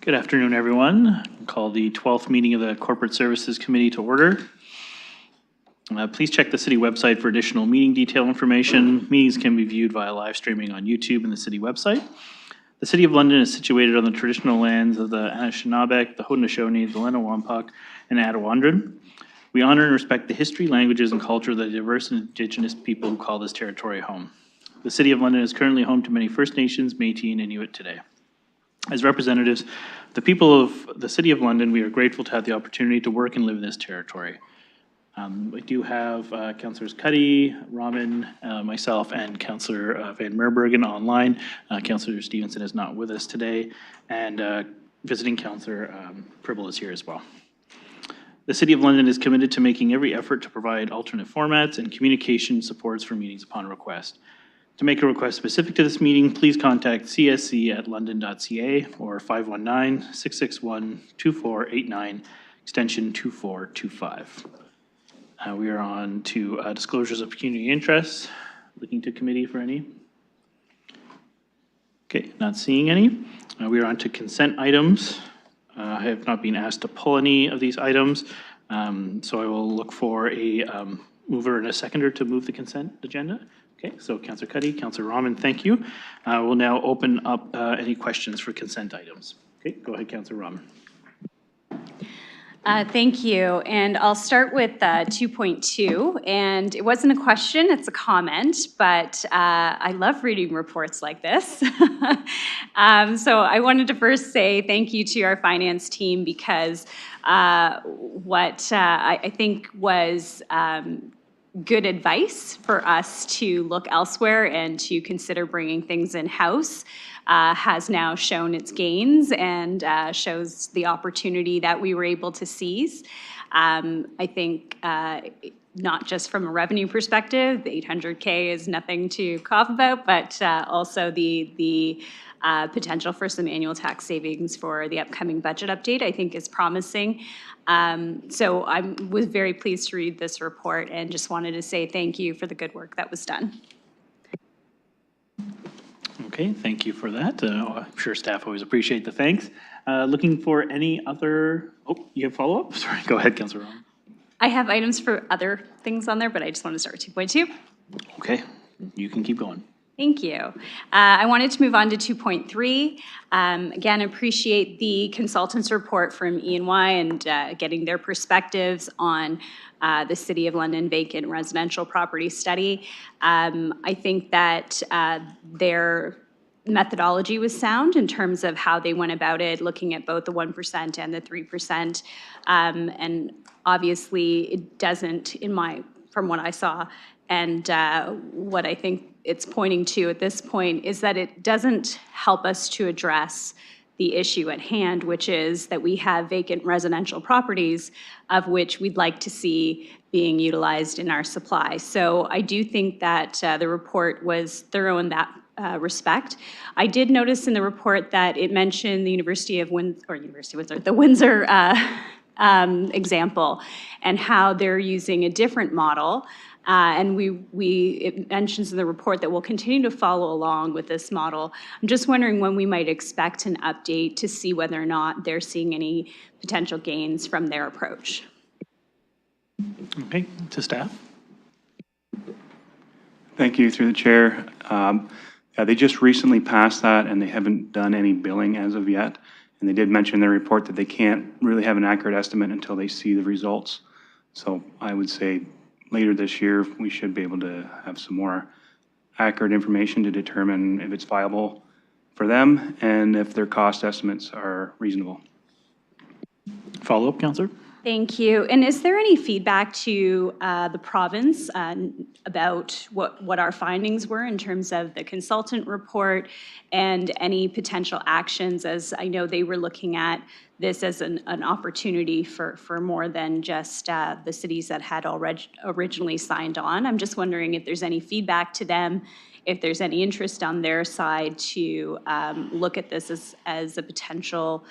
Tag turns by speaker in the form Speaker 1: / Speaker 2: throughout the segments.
Speaker 1: Good afternoon, everyone. I'll call the 12th meeting of the Corporate Services Committee to order. Please check the city website for additional meeting detail information. Meetings can be viewed via live streaming on YouTube and the city website. The City of London is situated on the traditional lands of the Anishinaabe, the Haudenosaunee, the Lenape, and Attawandaron. We honor and respect the history, languages, and culture of the diverse Indigenous people who call this territory home. The City of London is currently home to many First Nations, Métis, and Inuit today. As representatives of the people of the City of London, we are grateful to have the opportunity to work and live in this territory. We do have Councillors Cuddy, Rahman, myself, and Councillor Van Merbergen online. Councillor Stevenson is not with us today, and visiting Councillor Pribble is here as well. The City of London is committed to making every effort to provide alternate formats and communication supports for meetings upon request. To make a request specific to this meeting, please contact csc@london.ca or 519-661-2489, extension 2425. We are on to disclosures of pecuniary interests. Looking to committee for any. Okay, not seeing any. We are on to consent items. I have not been asked to pull any of these items, so I will look for a mover and a seconder to move the consent agenda. Okay, so Councillor Cuddy, Councillor Rahman, thank you. We'll now open up any questions for consent items. Okay, go ahead, Councillor Rahman.
Speaker 2: Thank you, and I'll start with 2.2, and it wasn't a question, it's a comment, but I love reading reports like this. So I wanted to first say thank you to our finance team because what I think was good advice for us to look elsewhere and to consider bringing things in-house has now shown its gains and shows the opportunity that we were able to seize. I think not just from a revenue perspective, the 800K is nothing to cough about, but also the potential for some annual tax savings for the upcoming budget update, I think is promising. So I was very pleased to read this report and just wanted to say thank you for the good work that was done.
Speaker 1: Okay, thank you for that. I'm sure staff always appreciate the thanks. Looking for any other, you have follow-up? Sorry, go ahead, Councillor Rahman.
Speaker 2: I have items for other things on there, but I just want to start with 2.2.
Speaker 1: Okay, you can keep going.
Speaker 2: Thank you. I wanted to move on to 2.3. Again, appreciate the consultants' report from E&Y and getting their perspectives on the City of London vacant residential property study. I think that their methodology was sound in terms of how they went about it, looking at both the 1% and the 3%. And obviously, it doesn't, from what I saw, and what I think it's pointing to at this point is that it doesn't help us to address the issue at hand, which is that we have vacant residential properties of which we'd like to see being utilized in our supply. So I do think that the report was thorough in that respect. I did notice in the report that it mentioned the the Windsor example and how they're using a different model. And it mentions in the report that we'll continue to follow along with this model. I'm just wondering when we might expect an update to see whether or not they're seeing any potential gains from their approach.
Speaker 1: Okay, to staff.
Speaker 3: Thank you, through the chair. Yeah, they just recently passed that and they haven't done any billing as of yet. And they did mention in their report that they can't really have an accurate estimate until they see the results. So I would say later this year, we should be able to have some more accurate information to determine if it's viable for them and if their cost estimates are reasonable.
Speaker 1: Follow-up, Councillor?
Speaker 2: Thank you. And is there any feedback to the province about what our findings were in terms of the consultant report and any potential actions, as I know they were looking at this as an opportunity for more than just the cities that had already originally signed on? I'm just wondering if there's any feedback to them, if there's any interest on their side to look at this as a potential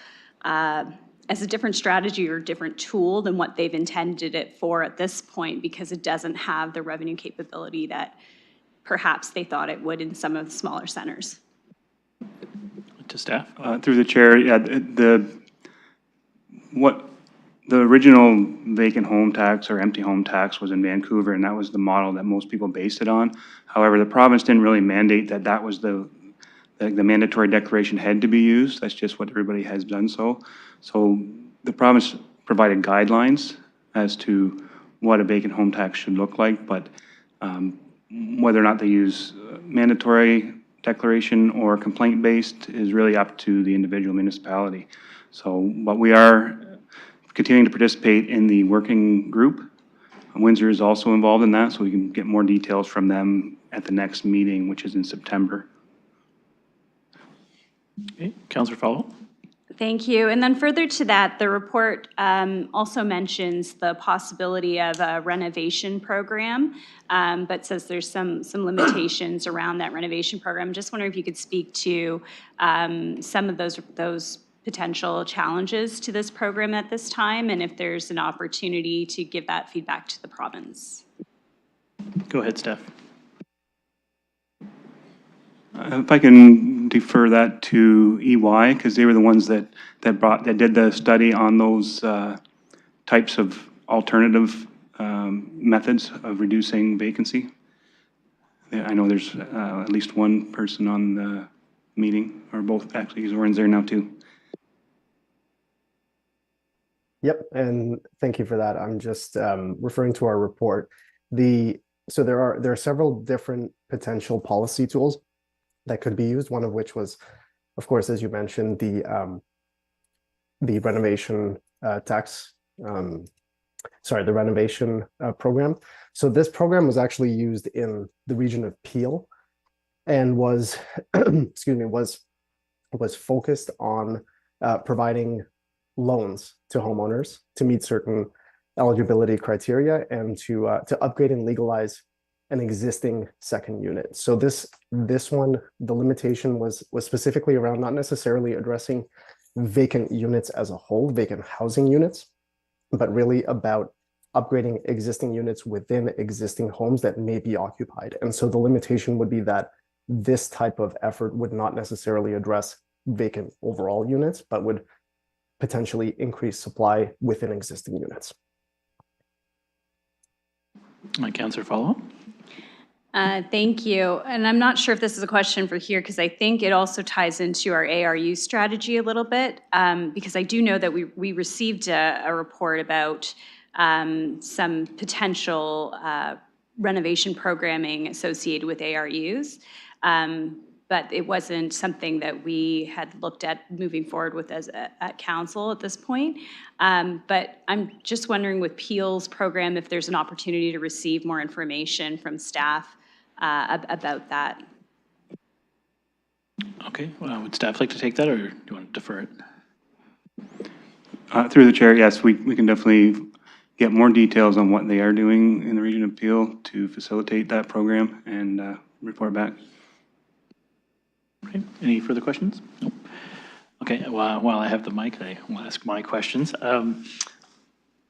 Speaker 2: as a different strategy or different tool than what they've intended it for at this point, because it doesn't have the revenue capability that perhaps they thought it would in some of the smaller centers.
Speaker 1: to staff.
Speaker 3: Through the chair, yeah, the original vacant home tax or empty home tax was in Vancouver, and that was the model that most people based it on. However, the province didn't really mandate that that was the mandatory declaration had to be used. That's just what everybody has done so. So the province provided guidelines as to what a vacant home tax should look like, but whether or not they use mandatory declaration or complaint-based is really up to the individual municipality. So, but we are continuing to participate in the working group. Windsor is also involved in that, so we can get more details from them at the next meeting, which is in September.
Speaker 1: Okay, Councillor Follow.
Speaker 2: Thank you. And then further to that, the report also mentions the possibility of a renovation program, but says there's some limitations around that renovation program. Just wondering if you could speak to some of those potential challenges to this program at this time, and if there's an opportunity to give that feedback to the province.
Speaker 1: Go ahead, Steph.
Speaker 3: If I can defer that to EY, because they were the ones that did the study on those types of alternative methods of reducing vacancy. I know there's at least one person on the meeting, or both, actually. Zoran's there now too.
Speaker 4: Yep, and thank you for that. I'm just referring to our report. So there are several different potential policy tools that could be used. One of which was, of course, as you mentioned, the renovation tax. The renovation program. So this program was actually used in the region of Peel, and was, excuse me, was focused on providing loans to homeowners to meet certain eligibility criteria and to upgrade and legalize an existing second unit. So this one, the limitation was specifically around not necessarily addressing vacant units as a whole, vacant housing units, but really about upgrading existing units within existing homes that may be occupied. And so the limitation would be that this type of effort would not necessarily address vacant overall units, but would potentially increase supply within existing units.
Speaker 1: Councillor Follow.
Speaker 2: Thank you. And I'm not sure if this is a question for here, because I think it also ties into our ARU strategy a little bit, because I do know that we received a report about some potential renovation programming associated with ARUs. But it wasn't something that we had looked at moving forward with at council at this point. But I'm just wondering with Peel's program, if there's an opportunity to receive more information from staff about that.
Speaker 1: Okay, would staff like to take that, or do you want to defer it?
Speaker 3: Through the chair, yes, we can definitely get more details on what they are doing in the region of Peel to facilitate that program and report back.
Speaker 1: Okay, any further questions? Nope. Okay, while I have the mic, I will ask my questions.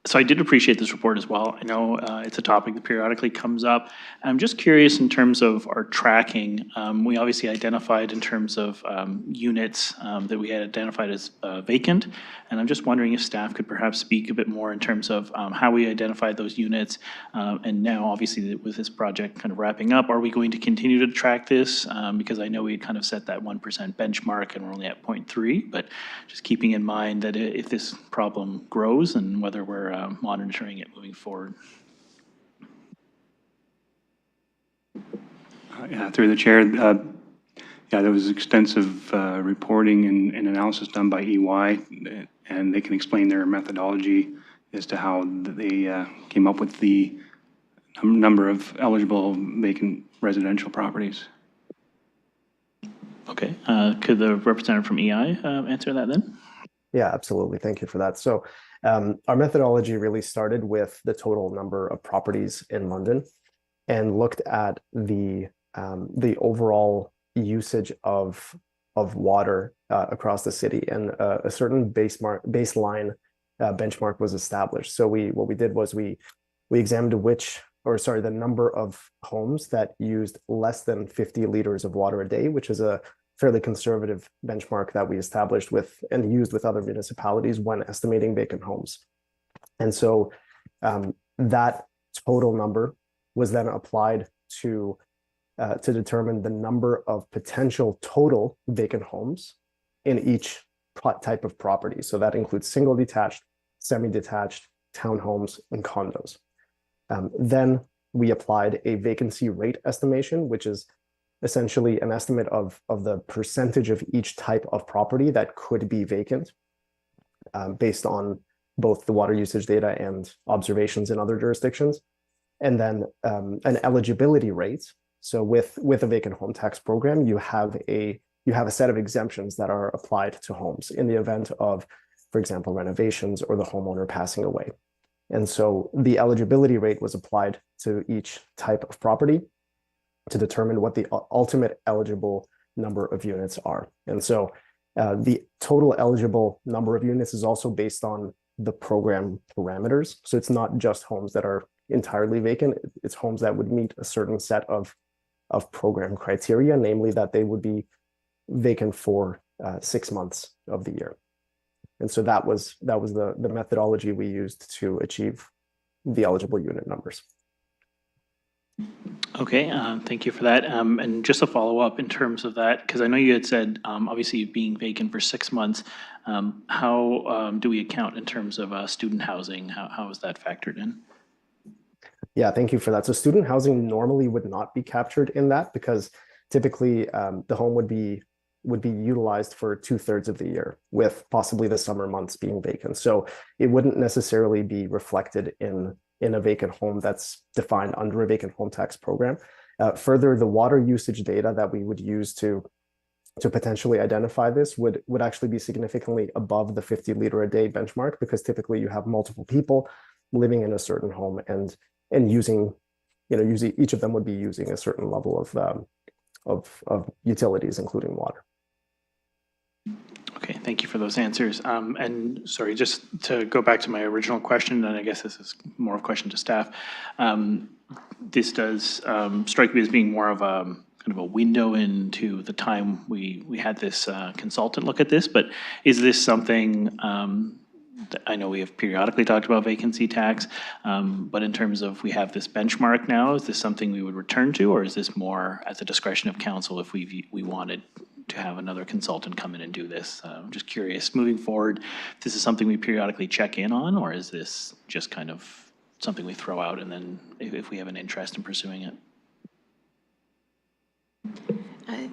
Speaker 1: So I did appreciate this report as well. I know it's a topic that periodically comes up. I'm just curious in terms of our tracking. We obviously identified in terms of units that we had identified as vacant. And I'm just wondering if staff could perhaps speak a bit more in terms of how we identified those units. And now obviously with this project kind of wrapping up, are we going to continue to track this? Because I know we had kind of set that 1% benchmark and we're only at 0.3, but just keeping in mind that if this problem grows and whether we're monitoring it moving forward.
Speaker 3: Yeah, through the chair, yeah, there was extensive reporting and analysis done by EY, and they can explain their methodology as to how they came up with the number of eligible vacant residential properties.
Speaker 1: Okay, could the representative from EI answer that then?
Speaker 4: Yeah, absolutely. Thank you for that. So our methodology really started with the total number of properties in London and looked at the overall usage of water across the city, and a certain baseline benchmark was established. So what we did was we examined the number of homes that used less than 50 liters of water a day, which is a fairly conservative benchmark that we established with and used with other municipalities when estimating vacant homes. And so that total number was then applied to determine the number of potential total vacant homes in each type of property. So that includes single detached, semi-detached, townhomes, and condos. Then we applied a vacancy rate estimation, which is essentially an estimate of the percentage of each type of property that could be vacant based on both the water usage data and observations in other jurisdictions. And then an eligibility rate. So with a vacant home tax program, you have a set of exemptions that are applied to homes in the event of, for example, renovations or the homeowner passing away. And so the eligibility rate was applied to each type of property to determine what the ultimate eligible number of units are. And so the total eligible number of units is also based on the program parameters. So it's not just homes that are entirely vacant, it's homes that would meet a certain set of program criteria, namely that they would be vacant for 6 months of the year. And so that was the methodology we used to achieve the eligible unit numbers.
Speaker 1: Okay, thank you for that. And just a follow-up in terms of that, because I know you had said, obviously being vacant for 6 months, how do we account in terms of student housing? How is that factored in?
Speaker 4: Yeah, thank you for that. So student housing normally would not be captured in that because typically the home would be utilized for 2/3 of the year, with possibly the summer months being vacant. So it wouldn't necessarily be reflected in a vacant home that's defined under a vacant home tax program. Further, the water usage data that we would use to potentially identify this would actually be significantly above the 50 liter a day benchmark, because typically you have multiple people living in a certain home and using each of them would be using a certain level of utilities, including water.
Speaker 1: Okay, thank you for those answers. And sorry, just to go back to my original question, and I guess this is more of a question to staff. This does strike me as being more of a kind of a window into the time we had this consultant look at this, but is this something, I know we have periodically talked about vacancy tax, but in terms of we have this benchmark now, is this something we would return to, or is this more at the discretion of council if we wanted to have another consultant come in and do this? I'm just curious, moving forward, if this is something we periodically check in on, or is this just kind of something we throw out and then if we have an interest in pursuing it?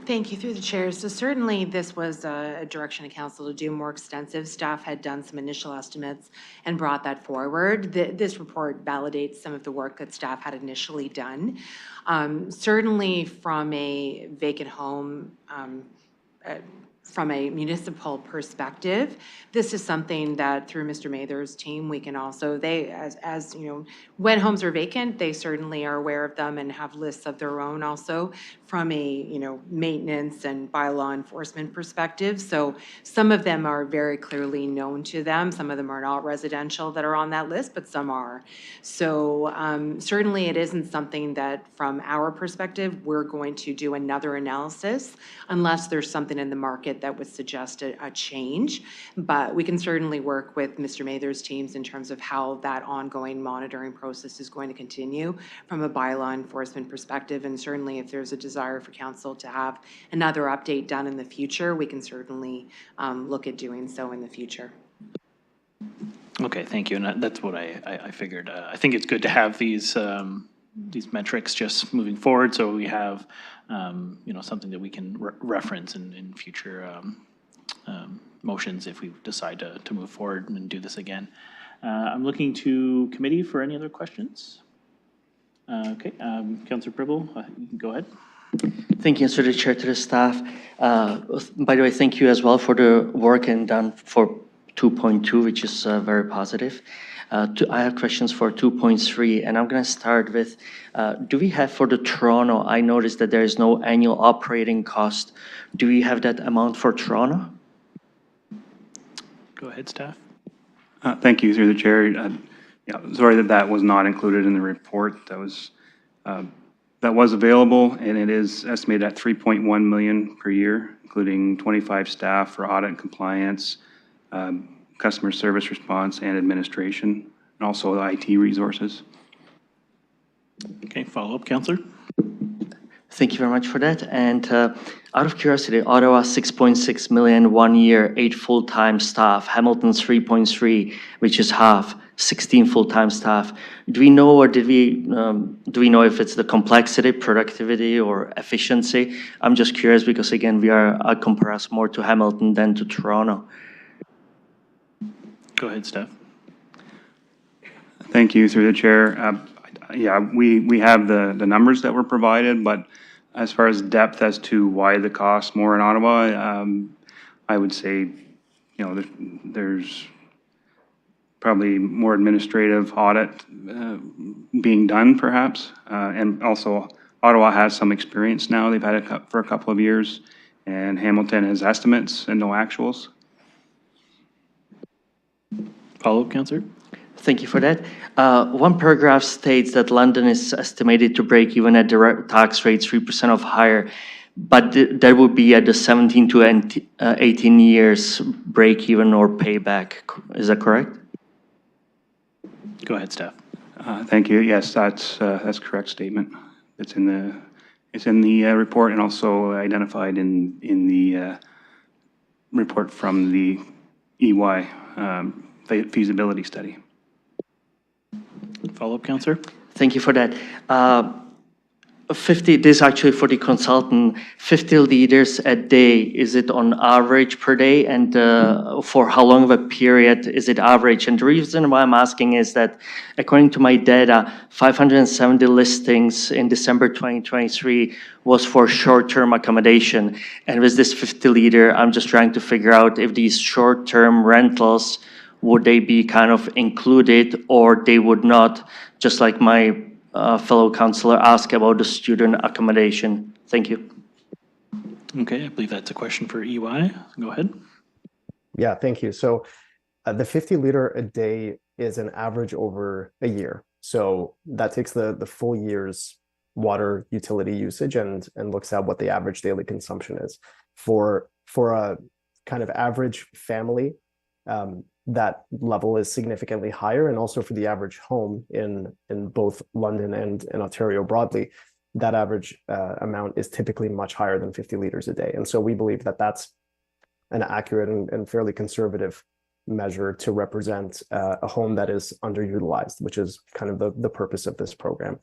Speaker 5: Thank you, through the chair. So certainly this was a direction of council to do more extensive. Staff had done some initial estimates and brought that forward. This report validates some of the work that staff had initially done. Certainly from a vacant home, from a municipal perspective, this is something that through Mr. Mather's team, we can also, as you know, when homes are vacant, they certainly are aware of them and have lists of their own also from a, maintenance and bylaw enforcement perspective. So some of them are very clearly known to them. Some of them are not residential that are on that list, but some are. So certainly it isn't something that from our perspective, we're going to do another analysis unless there's something in the market that would suggest a change. But we can certainly work with Mr. Mather's teams in terms of how that ongoing monitoring process is going to continue from a bylaw enforcement perspective. And certainly if there's a desire for council to have another update done in the future, we can certainly look at doing so in the future.
Speaker 1: Okay, thank you. And that's what I figured. I think it's good to have these metrics just moving forward, so we have something that we can reference in future motions if we decide to move forward and do this again. I'm looking to committee for any other questions. Okay, Councillor Pribble, you can go ahead.
Speaker 6: Thank you, through the chair, to the staff. By the way, thank you as well for the work and done for 2.2, which is very positive. I have questions for 2.3, and I'm going to start with, do we have for the Toronto, I noticed that there is no annual operating cost. Do we have that amount for Toronto?
Speaker 1: Go ahead, staff.
Speaker 3: Thank you, through the chair. Sorry that was not included in the report. That was available, and it is estimated at $3.1 million per year, including 25 staff for audit and compliance, customer service response, and administration, and also the IT resources.
Speaker 1: Okay, follow-up, Counselor?
Speaker 6: Thank you very much for that. And out of curiosity, Ottawa, 6.6 million, 1 year, 8 full-time staff. Hamilton, 3.3, which is half, 16 full-time staff. Do we know, or do we know if it's the complexity, productivity, or efficiency? I'm just curious because, again, I compare us more to Hamilton than to Toronto.
Speaker 1: Go ahead, Steph.
Speaker 3: Thank you, through the chair. Yeah, we have the numbers that were provided, but as far as depth as to why the cost more in Ottawa, I would say, there's probably more administrative audit being done, perhaps. And also, Ottawa has some experience now. They've had it for a couple of years, and Hamilton has estimates and no actuals.
Speaker 1: Follow-up, Counselor?
Speaker 6: Thank you for that. One paragraph states that London is estimated to break even at direct tax rate 3% of higher, but that would be at the 17 to 18 years break even or payback. Is that correct?
Speaker 1: Go ahead, Steph.
Speaker 3: Thank you. Yes, that's correct statement. It's in the report and also identified in the report from the EY feasibility study.
Speaker 1: Follow-up, Counselor?
Speaker 6: Thank you for that. 50, this is actually for the consultant, 50 liters a day, is it on average per day? And for how long of a period is it average? And the reason why I'm asking is that according to my data, 570 listings in December 2023 was for short-term accommodation. And with this 50 liter, I'm just trying to figure out if these short-term rentals, would they be kind of included or they would not, just like my fellow councillor asked about the student accommodation. Thank you.
Speaker 1: Okay, I believe that's a question for EY. Go ahead.
Speaker 4: Yeah, thank you. So the 50 liter a day is an average over a year. So that takes the full year's water utility usage and looks at what the average daily consumption is. For a kind of average family, that level is significantly higher, and also for the average home in both London and in Ontario broadly, that average amount is typically much higher than 50 liters a day. And so we believe that that's an accurate and fairly conservative measure to represent a home that is underutilized, which is kind of the purpose of this program.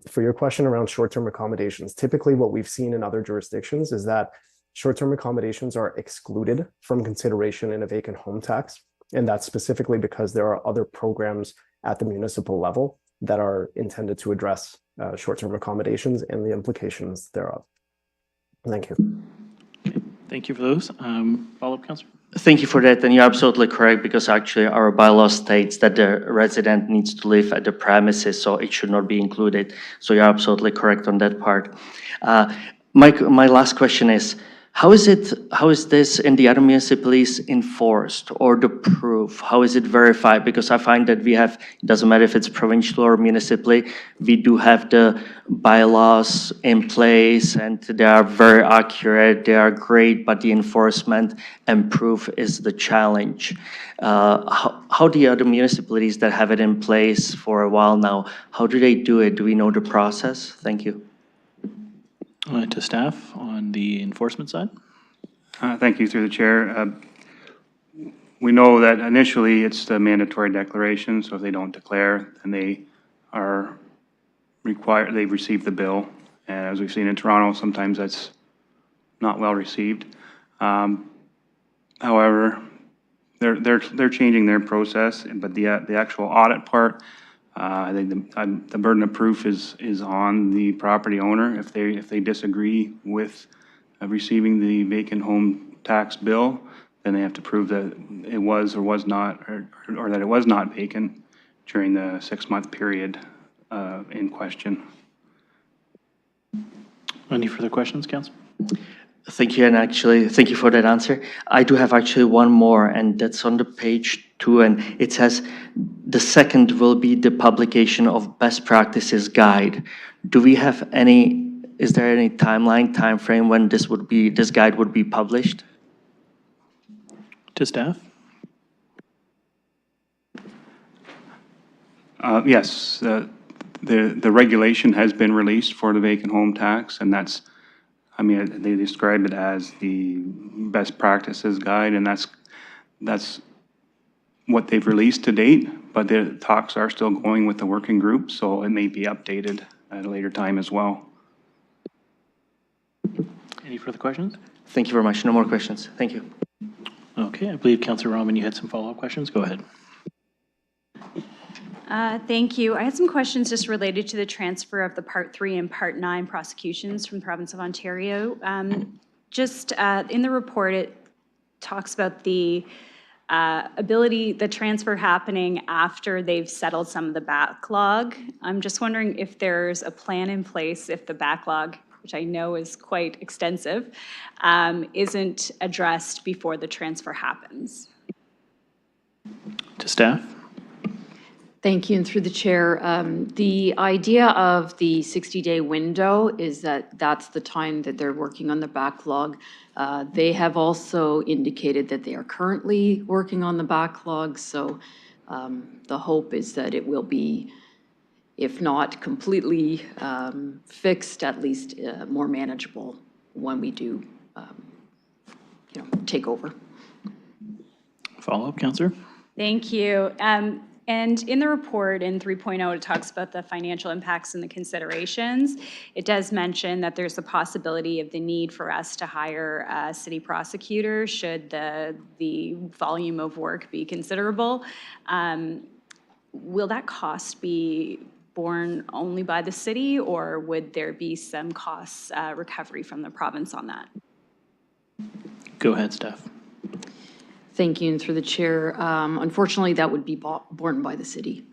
Speaker 4: For your question around short-term accommodations, typically what we've seen in other jurisdictions is that short-term accommodations are excluded from consideration in a vacant home tax. And that's specifically because there are other programs at the municipal level that are intended to address short-term accommodations and the implications thereof. Thank you.
Speaker 1: Okay, thank you for those. Follow-up, Councillor?
Speaker 6: Thank you for that, and you're absolutely correct, because actually our bylaw states that the resident needs to live at the premises, so it should not be included. So you're absolutely correct on that part. My last question is, how is this in the other municipalities enforced, or the proof? How is it verified? Because I find that we have, it doesn't matter if it's provincial or municipally, we do have the bylaws in place and they are very accurate, they are great, but the enforcement and proof is the challenge. How the other municipalities that have it in place for a while now, how do they do it? Do we know the process? Thank you.
Speaker 1: To staff on the enforcement side.
Speaker 3: Thank you, through the chair. We know that initially it's the mandatory declaration, so if they don't declare, then they are required, they've received the bill. And as we've seen in Toronto, sometimes that's not well received. However, they're changing their process, but the actual audit part, I think the burden of proof is on the property owner. If they disagree with receiving the vacant home tax bill, then they have to prove that it was or was not, or that it was not vacant during the 6-month period in question.
Speaker 1: Any further questions, Council?
Speaker 6: Thank you, and actually, thank you for that answer. I do have actually one more, and that's on the page 2, and it says, the second will be the publication of best practices guide. Do we have any is there any time frame when this guide would be published?
Speaker 1: To staff?
Speaker 3: Yes, the regulation has been released for the vacant home tax, and that's, I mean, they describe it as the best practices guide, and that's what they've released to date, but the talks are still going with the working group, so it may be updated at a later time as well.
Speaker 1: Any further questions?
Speaker 6: Thank you very much. No more questions. Thank you.
Speaker 1: Okay, I believe Councillor Rahman, you had some follow-up questions. Go ahead.
Speaker 2: Thank you. I had some questions just related to the transfer of the Part 3 and Part 9 prosecutions from the province of Ontario. Just in the report, it talks about the the transfer happening after they've settled some of the backlog. I'm just wondering if there's a plan in place if the backlog, which I know is quite extensive, isn't addressed before the transfer happens.
Speaker 1: To staff?
Speaker 7: Thank you, and through the chair, the idea of the 60-day window is that that's the time that they're working on the backlog. They have also indicated that they are currently working on the backlog, so the hope is that it will be, if not completely fixed, at least more manageable when we do, take over.
Speaker 1: Follow-up, Councillor?
Speaker 2: Thank you. And in the report in 3.0, it talks about the financial impacts and the considerations. It does mention that there's a possibility of the need for us to hire a city prosecutor should the volume of work be considerable. Will that cost be borne only by the city, or would there be some costs recovery from the province on that?
Speaker 1: Go ahead, Steph.
Speaker 7: Thank you, and through the chair, unfortunately, that would be borne by the city.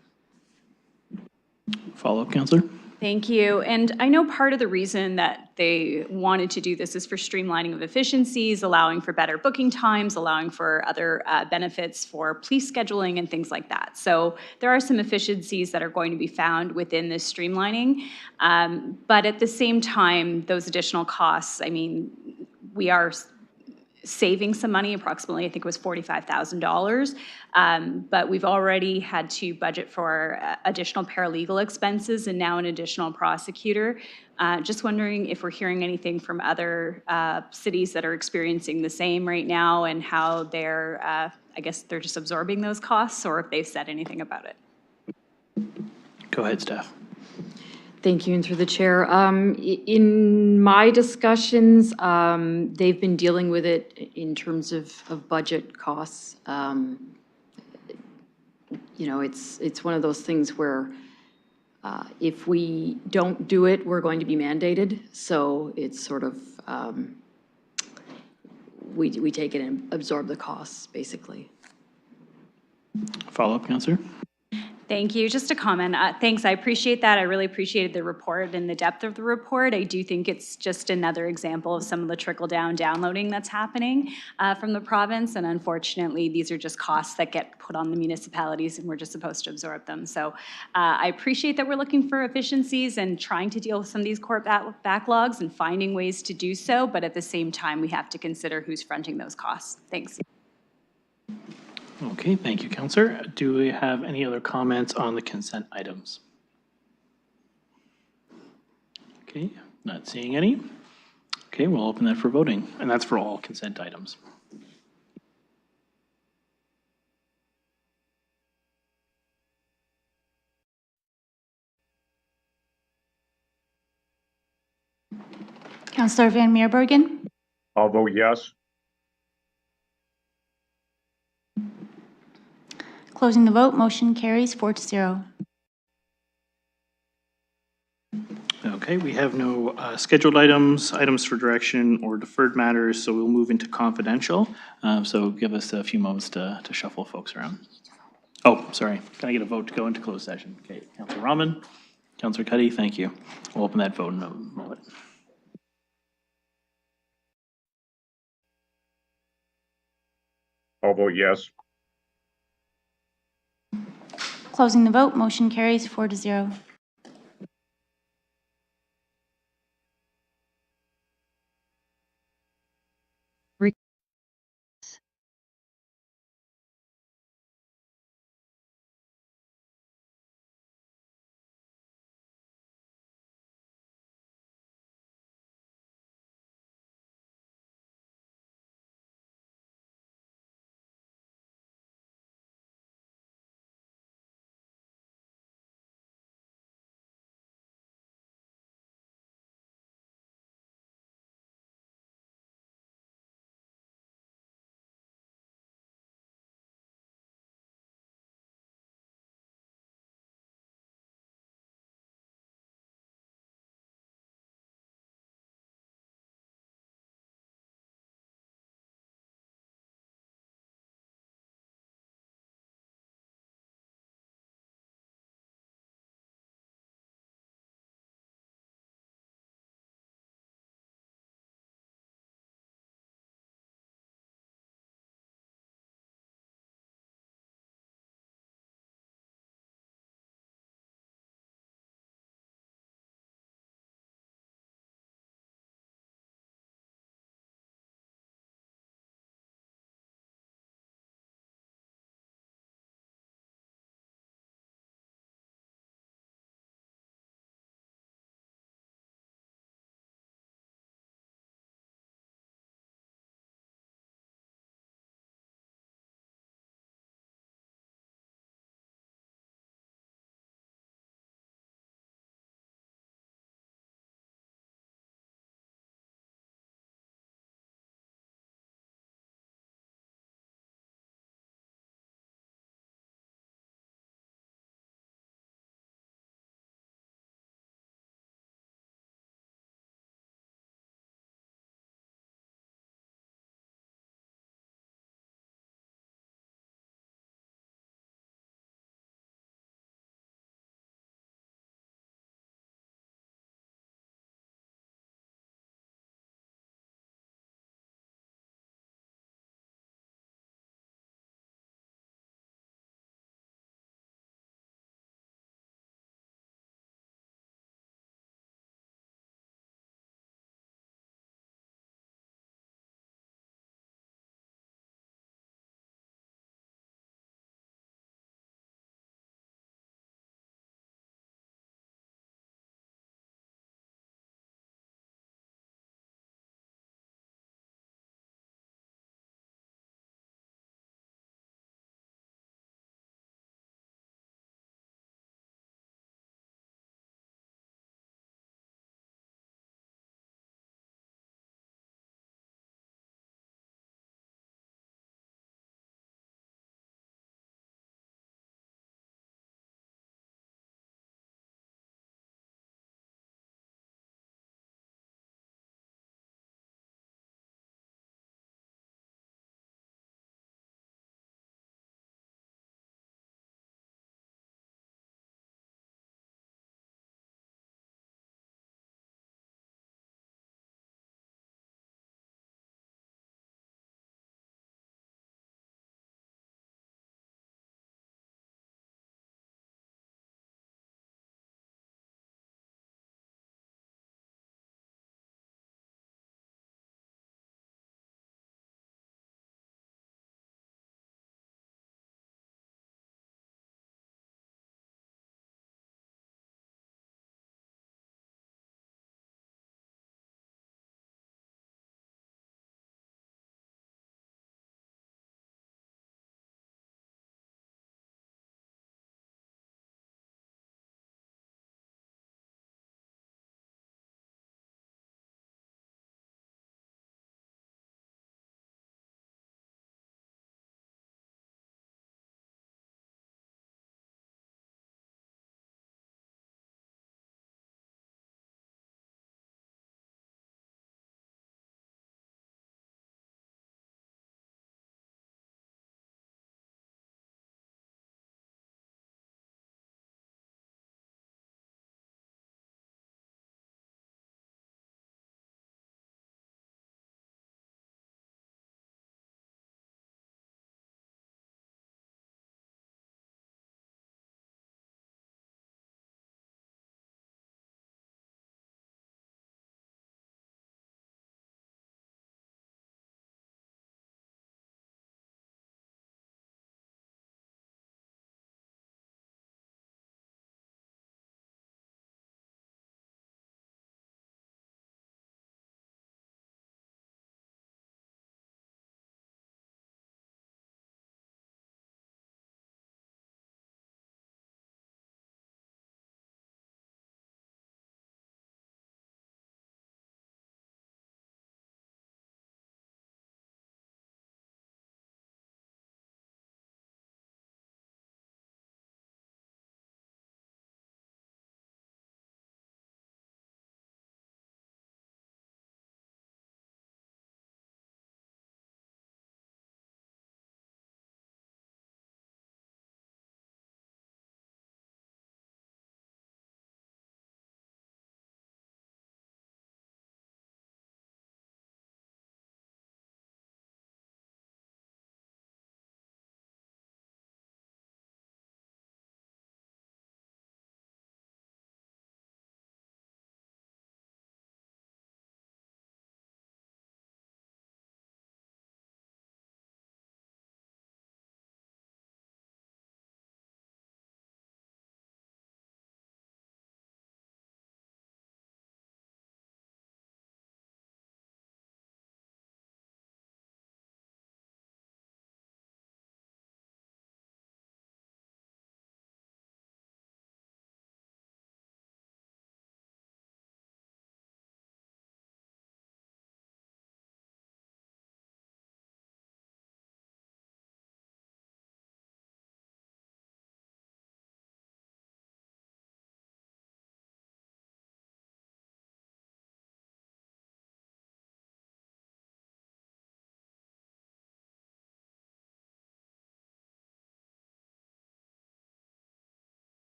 Speaker 1: Follow-up, Councillor?
Speaker 2: Thank you. And I know part of the reason that they wanted to do this is for streamlining of efficiencies, allowing for better booking times, allowing for other benefits for police scheduling and things like that. So there are some efficiencies that are going to be found within this streamlining. But at the same time, those additional costs, I mean, we are saving some money, approximately, I think it was $45,000. But we've already had to budget for additional paralegal expenses and now an additional prosecutor. Just wondering if we're hearing anything from other cities that are experiencing the same right now and how they're, I guess they're just absorbing those costs, or if they've said anything about it.
Speaker 1: Go ahead, Steph.
Speaker 7: Thank you, and through the chair. In my discussions, they've been dealing with it in terms of budget costs. It's one of those things where if we don't do it, we're going to be mandated. So it's sort of, we take it and absorb the costs, basically.
Speaker 1: Follow-up, Councillor?
Speaker 2: Thank you. Just a comment. Thanks. I appreciate that. I really appreciated the report and the depth of the report. I do think it's just another example of some of the trickle-down downloading that's happening from the province. And unfortunately, these are just costs that get put on the municipalities, and we're just supposed to absorb them. So I appreciate that we're looking for efficiencies and trying to deal with some of these court backlogs and finding ways to do so. But at the same time, we have to consider who's fronting those costs. Thanks.
Speaker 1: Okay, thank you, Councillor. Do we have any other comments on the consent items? Okay, not seeing any. Okay, we'll open that for voting, and that's for all consent items.
Speaker 8: Councillor Van Meerbergen?
Speaker 9: I'll vote yes.
Speaker 8: Closing the vote, motion carries 4-0.
Speaker 1: Okay, we have no scheduled items, items for direction, or deferred matters, so we'll move into confidential. So give us a few moments to shuffle folks around. Oh, sorry. Can I get a vote to go into closed session? Okay, Councillor Rahman, Councillor Cuddy, thank you. We'll open that vote in a moment.
Speaker 9: I'll vote yes.
Speaker 8: Closing the vote, motion carries 4-0.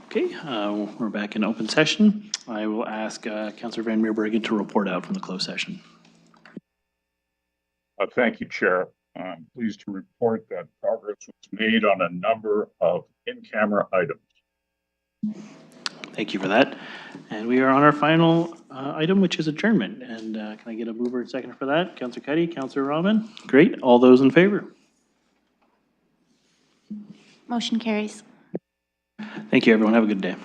Speaker 1: Okay, we're back in open session. I will ask Councillor Van Meerbergen to report out from the closed session.
Speaker 9: Thank you, Chair. I'm pleased to report that progress was made on a number of in-camera items.
Speaker 1: Thank you for that. And we are on our final item, which is adjournment. And can I get a mover and second for that? Councillor Cuddy, Councillor Rahman? Great. All those in favor?
Speaker 8: Motion carries.
Speaker 1: Thank you, everyone. Have a good day.